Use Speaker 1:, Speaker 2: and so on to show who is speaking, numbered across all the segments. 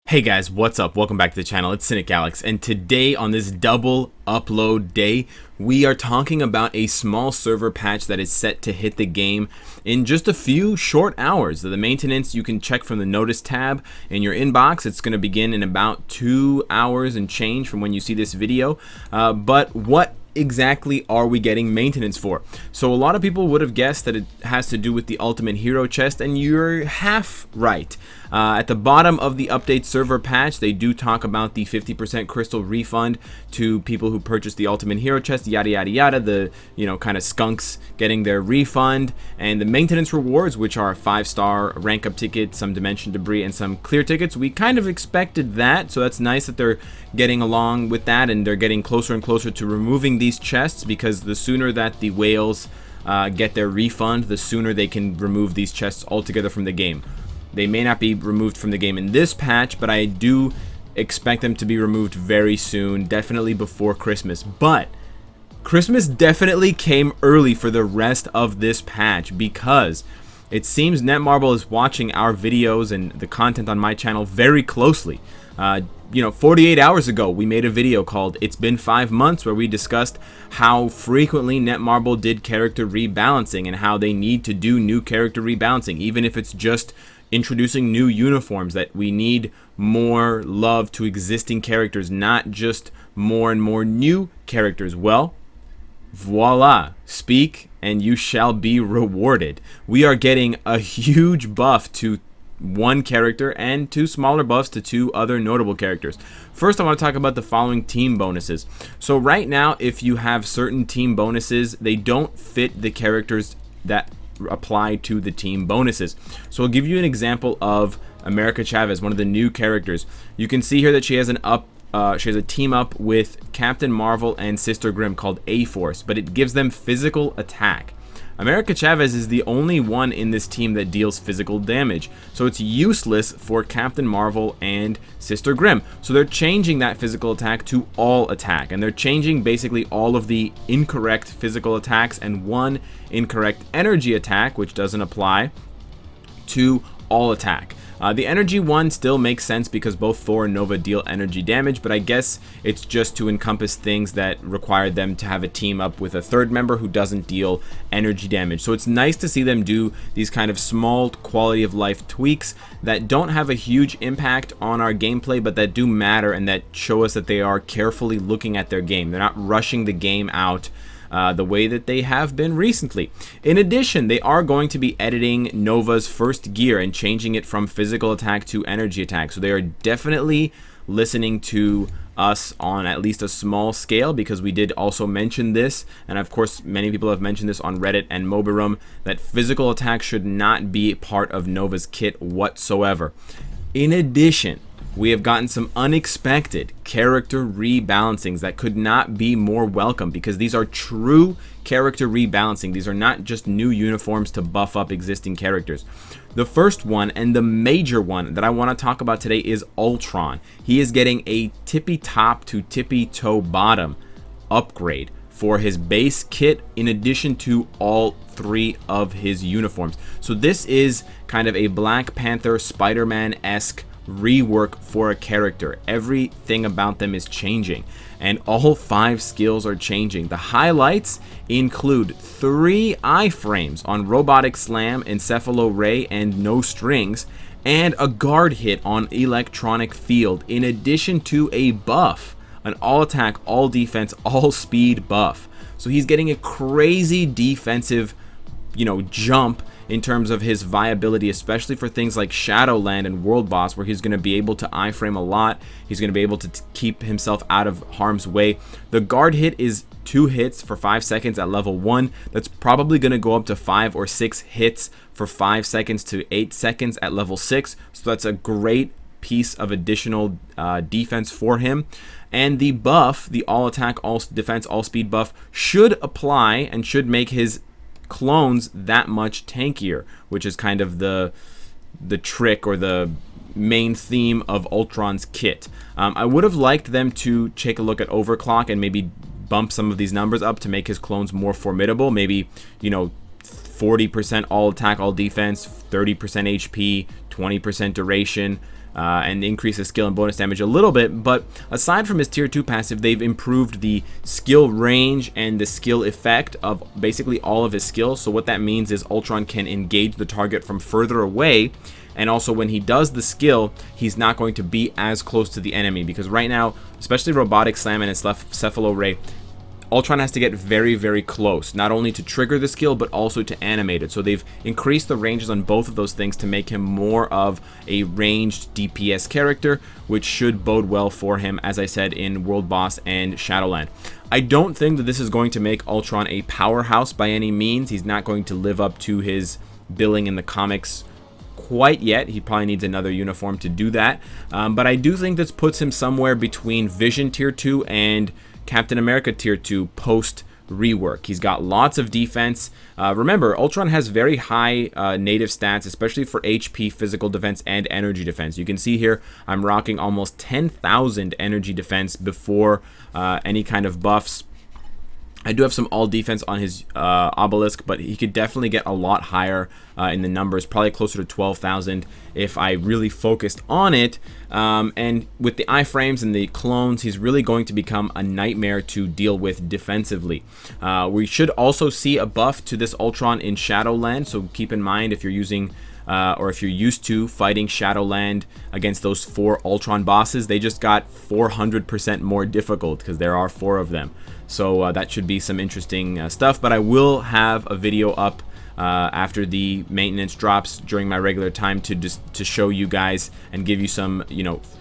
Speaker 1: Hey guys, what's up? Welcome back to the channel. It's Cynicalex, and today on this double upload day, we are talking about a small server patch that is set to hit the game in just a few short hours. The maintenance you can check from the notice tab in your inbox. It's going to begin in about 2 hours and change from when you see this video. But what exactly are we getting maintenance for? So a lot of people would have guessed that it has to do with the Ultimate Hero chest, and you're half right. At the bottom of the update server patch, they do talk about the 50% crystal refund to people who purchase the Ultimate Hero chest, yada yada yada, the kind of skunks getting their refund, and the maintenance rewards, which are 5-star rank up tickets, some dimension debris, and some clear tickets. We kind of expected that, so that's nice that they're getting along with that, and they're getting closer and closer to removing these chests, because the sooner that the whales get their refund, the sooner they can remove these chests altogether from the game. They may not be removed from the game in this patch, but I do expect them to be removed very soon, definitely before Christmas. But Christmas definitely came early for the rest of this patch, because it seems Netmarble is watching our videos and the content on my channel very closely. 48 hours ago, we made a video called It's Been 5 Months, where we discussed how frequently Netmarble did character rebalancing and how they need to do new character rebalancing, even if it's just introducing new uniforms, that we need more love to existing characters, not just more and more new characters. Well, voila, speak and you shall be rewarded. We are getting a huge buff to one character and 2 smaller buffs to 2 other notable characters. First, I want to talk about the following team bonuses. So right now, if you have certain team bonuses, they don't fit the characters that apply to the team bonuses. So I'll give you an example of America Chavez, one of the new characters. You can see here that she has a team up with Captain Marvel and Sister Grimm called A-Force, but it gives them physical attack. America Chavez is the only one in this team that deals physical damage, so it's useless for Captain Marvel and Sister Grimm. So they're changing that physical attack to all attack, and they're changing basically all of the incorrect physical attacks and one incorrect energy attack, which doesn't apply, to all attack. The energy one still makes sense because both Thor and Nova deal energy damage, but I guess it's just to encompass things that require them to have a team up with a third member who doesn't deal energy damage. So it's nice to see them do these kind of small quality of life tweaks that don't have a huge impact on our gameplay, but that do matter and that show us that they are carefully looking at their game. They're not rushing the game out the way that they have been recently. In addition, they are going to be editing Nova's first gear and changing it from physical attack to energy attack. So they are definitely listening to us on at least a small scale, because we did also mention this, and of course many people have mentioned this on Reddit and Homerun, that physical attack should not be part of Nova's kit whatsoever. In addition, we have gotten some unexpected character rebalancings that could not be more welcome, because these are true character rebalancing. These are not just new uniforms to buff up existing characters. The first one, and the major one that I want to talk about today, is Ultron. He is getting a tippy top to tippy toe bottom upgrade for his base kit, in addition to all 3 of his uniforms. So this is kind of a Black Panther, Spider-Man-esque rework for a character. Everything about them is changing, and all 5 skills are changing. The highlights include 3 iframes on Robotic Slam, Encephalo Ray, and No Strings, and a guard hit on Electronic Field, in addition to a buff, an all attack, all defense, all speed buff. So he's getting a crazy defensive jump in terms of his viability, especially for things like Shadowland and World Boss, where he's going to be able to iframe a lot. He's going to be able to keep himself out of harm's way. The guard hit is 2 hits for 5 seconds at level 1. That's probably going to go up to 5 or 6 hits for 5 seconds to 8 seconds at level 6. So that's a great piece of additional defense for him. And the buff, the all attack, all defense, all speed buff, should apply and should make his clones that much tankier, which is kind of the trick or the main theme of Ultron's kit. I would have liked them to take a look at overclock and maybe bump some of these numbers up to make his clones more formidable. Maybe 40% all attack, all defense, 30% HP, 20% duration, and increase his skill and bonus damage a little bit. But aside from his tier 2 passive, they've improved the skill range and the skill effect of basically all of his skills. So what that means is Ultron can engage the target from further away, and also when he does the skill, he's not going to be as close to the enemy, because right now, especially Robotic Slam and its Cephalo Ray, Ultron has to get very, very close, not only to trigger the skill, but also to animate it. So they've increased the ranges on both of those things to make him more of a ranged DPS character, which should bode well for him, as I said, in World Boss and Shadowland. I don't think that this is going to make Ultron a powerhouse by any means. He's not going to live up to his billing in the comics quite yet. He probably needs another uniform to do that. But I do think this puts him somewhere between Vision Tier 2 and Captain America Tier 2 post rework. He's got lots of defense. Remember, Ultron has very high native stats, especially for HP, physical defense, and energy defense. You can see here I'm rocking almost 10,000 energy defense before any kind of buffs. I do have some all defense on his obelisk, but he could definitely get a lot higher in the numbers, probably closer to 12,000 if I really focused on it. And with the iframes and the clones, he's really going to become a nightmare to deal with defensively. We should also see a buff to this Ultron in Shadowland, so keep in mind if you're using or if you're used to fighting Shadowland against those 4 Ultron bosses, they just got 400% more difficult because there are 4 of them. So that should be some interesting stuff. But I will have a video up after the maintenance drops during my regular time to show you guys and give you some,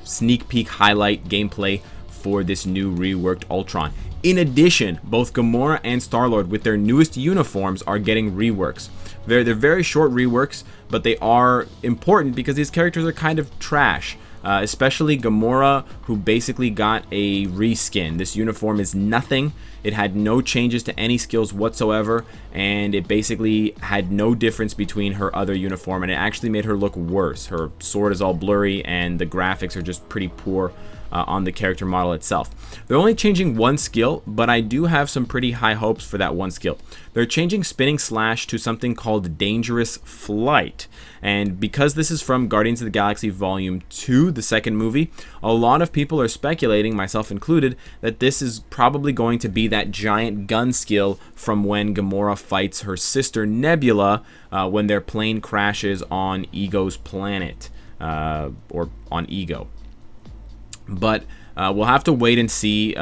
Speaker 1: sneak peek highlight gameplay for this new reworked Ultron. In addition, both Gamora and Star-Lord with their newest uniforms are getting reworks. They're very short reworks, but they are important because these characters are kind of trash. Especially Gamora, who basically got a reskin. This uniform is nothing. It had no changes to any skills whatsoever, and it basically had no difference between her other uniform, and it actually made her look worse. Her sword is all blurry, and the graphics are just pretty poor on the character model itself. They're only changing one skill, but I do have some pretty high hopes for that one skill. They're changing Spinning Slash to something called Dangerous Flight. And because this is from Guardians of the Galaxy Volume 2, the second movie, a lot of people are speculating, myself included, that this is probably going to be that giant gun skill from when Gamora fights her sister Nebula when their plane crashes on Ego's planet, or on Ego. But we'll have to wait and see.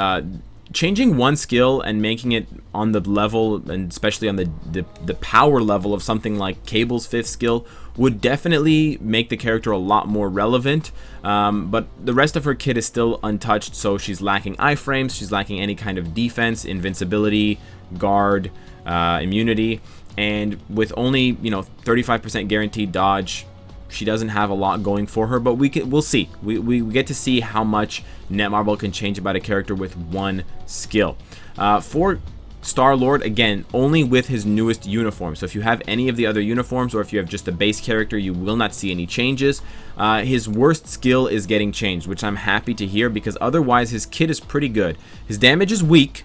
Speaker 1: Changing one skill and making it on the level, and especially on the power level of something like Cable's 5th skill, would definitely make the character a lot more relevant. But the rest of her kit is still untouched, so she's lacking iframes, she's lacking any kind of defense, invincibility, guard, immunity, and with only 35% guaranteed dodge, she doesn't have a lot going for her, but we'll see. We get to see how much Netmarble can change about a character with one skill. For Star-Lord, again, only with his newest uniform. So if you have any of the other uniforms, or if you have just a base character, you will not see any changes. His worst skill is getting changed, which I'm happy to hear, because otherwise his kit is pretty good. His damage is weak,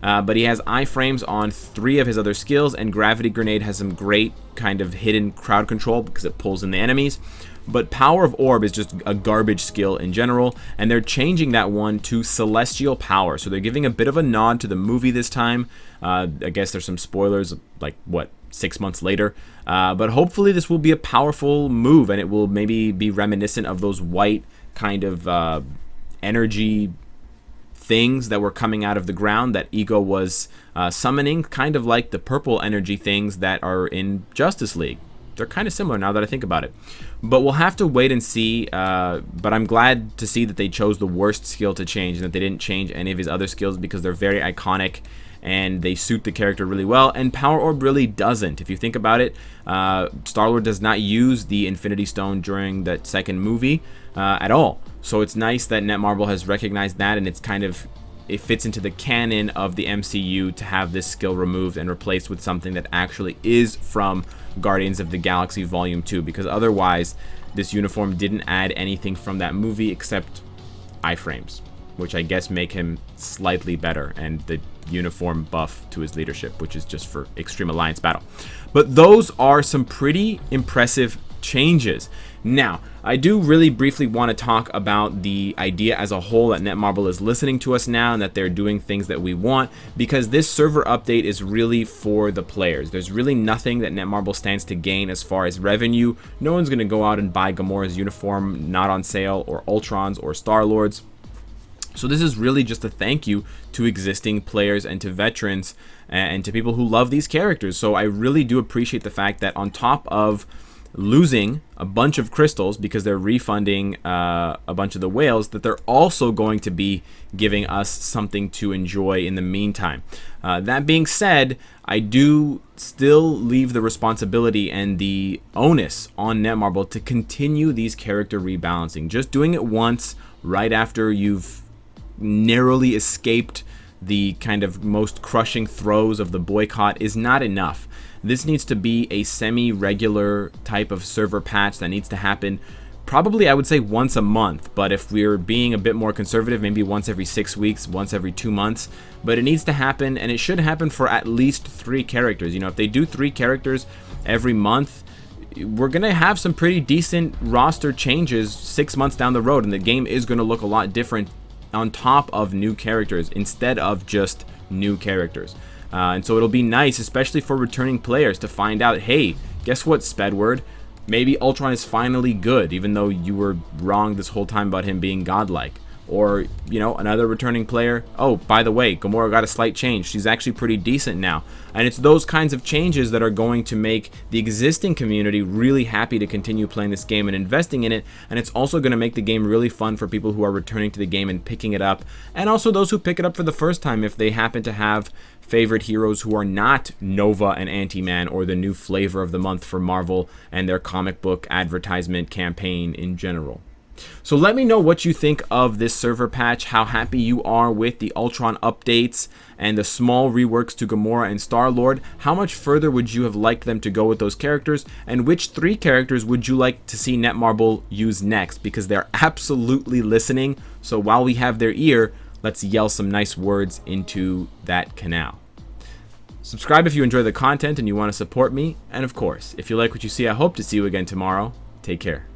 Speaker 1: but he has iframes on 3 of his other skills, and Gravity Grenade has some great kind of hidden crowd control because it pulls in the enemies. But Power of Orb is just a garbage skill in general, and they're changing that one to Celestial Power. So they're giving a bit of a nod to the movie this time. I guess there's some spoilers, like, 6 months later. But hopefully this will be a powerful move, and it will maybe be reminiscent of those white kind of energy things that were coming out of the ground that Ego was summoning, kind of like the purple energy things that are in Justice League. They're kind of similar now that I think about it. But we'll have to wait and see. But I'm glad to see that they chose the worst skill to change, and that they didn't change any of his other skills, because they're very iconic and they suit the character really well. And Power Orb really doesn't. If you think about it, Star-Lord does not use the Infinity Stone during that second movie at all. So it's nice that Netmarble has recognized that, and it fits into the canon of the MCU to have this skill removed and replaced with something that actually is from Guardians of the Galaxy Volume 2, because otherwise this uniform didn't add anything from that movie except iframes, which I guess make him slightly better, and the uniform buff to his leadership, which is just for Extreme Alliance battle. But those are some pretty impressive changes. Now, I do really briefly want to talk about the idea as a whole that Netmarble is listening to us now and that they're doing things that we want, because this server update is really for the players. There's really nothing that Netmarble stands to gain as far as revenue. No one's going to go out and buy Gamora's uniform, not on sale, or Ultrons or Star-Lords. So this is really just a thank you to existing players and to veterans and to people who love these characters. So I really do appreciate the fact that on top of losing a bunch of crystals because they're refunding a bunch of the whales, that they're also going to be giving us something to enjoy in the meantime. That being said, I do still leave the responsibility and the onus on Netmarble to continue these character rebalancing. Just doing it once right after you've narrowly escaped the kind of most crushing throes of the boycott is not enough. This needs to be a semi-regular type of server patch that needs to happen probably, I would say, once a month. But if we're being a bit more conservative, maybe once every 6 weeks, once every 2 months. But it needs to happen, and it should happen for at least 3 characters. You know, if they do 3 characters every month, we're going to have some pretty decent roster changes 6 months down the road, and the game is going to look a lot different on top of new characters instead of just new characters. And so it'll be nice, especially for returning players, to find out, hey, guess what, Spedward? Maybe Ultron is finally good, even though you were wrong this whole time about him being godlike. Or, you know, another returning player, oh, by the way, Gamora got a slight change. She's actually pretty decent now. And it's those kinds of changes that are going to make the existing community really happy to continue playing this game and investing in it. And it's also going to make the game really fun for people who are returning to the game and picking it up. And also those who pick it up for the first time if they happen to have favorite heroes who are not Nova and Anti-Man or the new flavor of the month for Marvel and their comic book advertisement campaign in general. So let me know what you think of this server patch, how happy you are with the Ultron updates and the small reworks to Gamora and Star-Lord. How much further would you have liked them to go with those characters, and which 3 characters would you like to see Netmarble use next, because they're absolutely listening. So while we have their ear, let's yell some nice words into that canal. Subscribe if you enjoy the content and you want to support me, and of course, if you like what you see, I hope to see you again tomorrow. Take care.